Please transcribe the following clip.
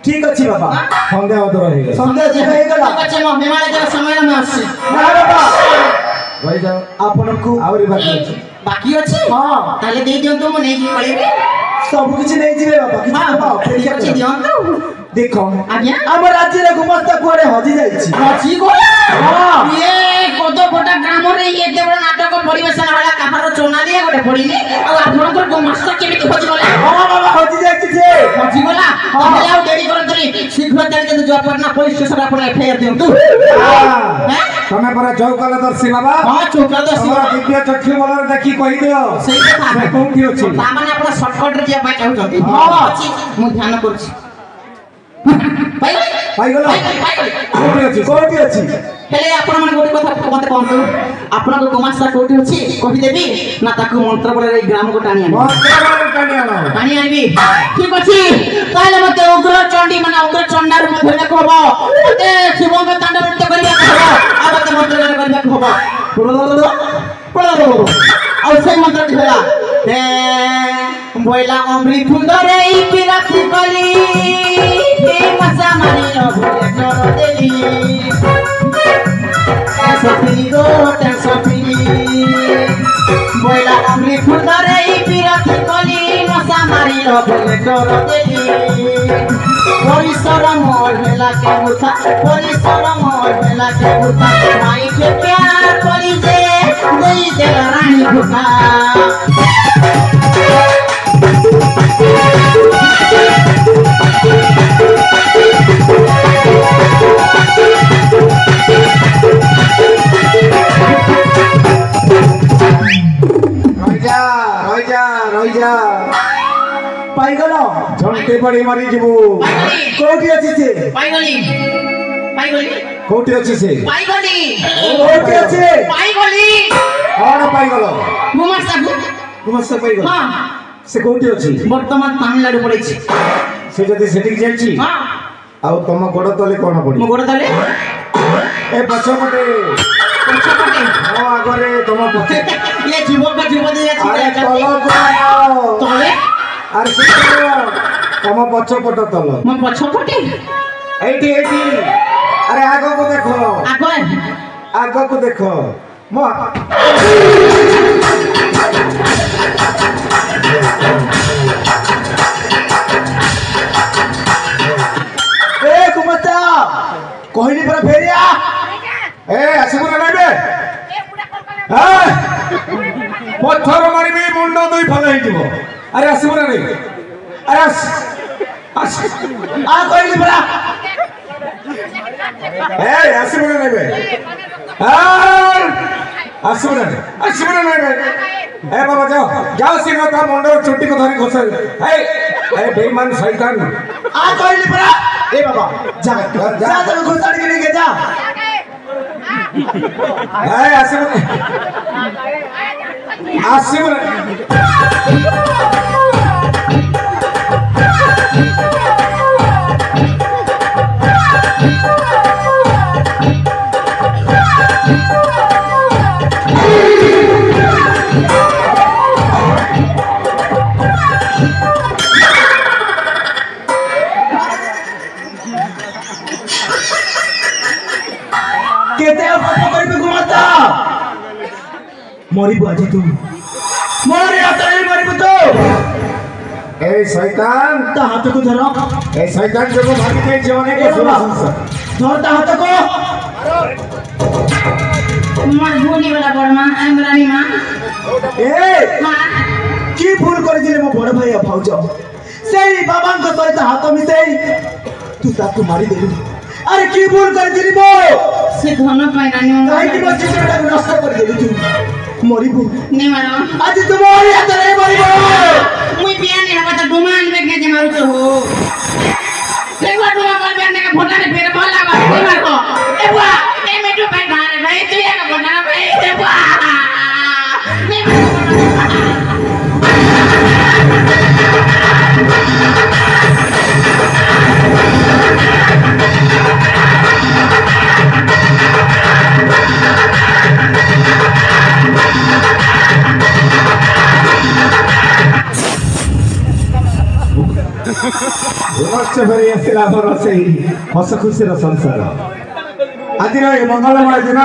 ठीक अच्छी बाबा संध्या मत रहेगा संध्या जी रहेगा ठीक अच्छे मैं हिमालय के समय में आसी ना बाबा भाई जाओ आपन को आवरी बाकी अच्छे हां ताले दे दियो तो मैं नहीं पड़ेबे सब कुछ नहीं जीवे बाबा किछ बाबा ठीक अच्छे दियो तो देखो आज्ञा हम राज्य रे गुमस्ता कोड़े हजी जाईची हजी गोला हां ये कोदो गोटा ग्राम रे ये एते बड़ नाटक परिवेशन वाला काहार चोना दिए गोटे पड़िले आ आपन को गुमस्ता केमिति हजी गोला हां बाबा हजी जाईची जे हजी गोला हम आउ देरी करतली शीघ्र चल के जो अपना पुलिस स्टेशन अपन एफआईआर दियो तू हां तमे पर चौकला दर्शी बाबा हां चौकला दर्शी हमरा दिव्य चक्षु बलर देखि कहि दियो सही कथा कोठी अछि ता माने अपन शॉर्टकट रे जे पाइ चाहउछथि हां अछि मु ध्यान करछि पाई गलो कोठी अछि हेले आपण मन गोटे कथा मते कहंतु आपण को गुमास्ता कोठी अछि कहि देबी ना ताकू मंत्र बले रे ग्राम को टाणी आनी मंत्र बले टाणी आनो टाणी आबी ठीक अछि ताले मते उग्र चंडी माने उग्र चंडार मधे ने कहबो मते शिव के तांडव नृत्य करिया कहबो आ मते मंत्र करिया कहबो आ से मंत्र दिला हे बोइला अमृत फुंदरे पिरासी कली हे मसा मारी लो डर देली सफिली गो सफिली बोइला अमृत फुंदरे पिरासी कली मसा मारी लो डर देली परिसर मोर भेला के मुथा परिसर मोर भेला के मुथा माई के प्यार करी जे देई दे रानी भुखा रोजा पाई गलो झंटे पड़ी मारी जीवो कोठी अछि से पाई गली कोठी अछि से पाई गली कोठी अछि पाई गली और पाई गलो गुमस्ता पाई गलो हां से कोठी अछि वर्तमान तमिलनाडु पड़ै छी से जदी सेटिक जाईची हां आउ तम गोड़ तले कोन पड़ी मो गोड़ तले ए पछपटे ओ आगरे तम पछे ये जीवन का जीवन दे अरे तले अरे से तम पछपट तल मो पछपटे एठी अरे आगो को देखो आगो को देखो मो ए कुमता कहली पर फेरिया ए आसिबो ना बे हां पत्थर मारिबी मुंडो दुई फल हे जीवो अरे आसिबो ना नहीं अरे आस आ कहली बड़ा ए आसिबो ना बे आसिबो ना बे ए बाबा जाओ सिंह का मुंडो चुट्टी को धरी घोष ए बेईमान शैतान आ कहली बड़ा ए बाबा जा तब घोषाड़ के लेके जा ए आसिम मरिबो आज तू मोरे आतरे मरिबो तो ए शैतान ता हाथ को धरो ए शैतान जो को भागी के जीवने के धर ता हाथ को मर भूली वाला बड़मा आमरानी मां ए हां की भूल कर दिले मो बड़ भाई भाउज सेई बाबा को सहित हाथ मिसेई तू ताको मारी देलु अरे की भूल कर दिली मो से धन पाइरानी काहे की बस चित्रटा नष्ट कर देलु तू मरिबो नहीं मारो आज तुम्हारी हाथ रे मरिबो मुई बियान ने हवा तो डुमान में के मारू तो हो देखो डुमा पर बियान के फोटा ने फेर बोला बा मार को ए बुआ ए मेटू भाई धारे भाई तू या का फोटा भाई ए बुआ ନିଶ୍ଚୟ ଫେରି ଆସିଲା ଆମର ସେଇ ହସ ଖୁସିର ସଂସାର ଆଜିର ଏହି ମଙ୍ଗଳମୟ ଦିନରେ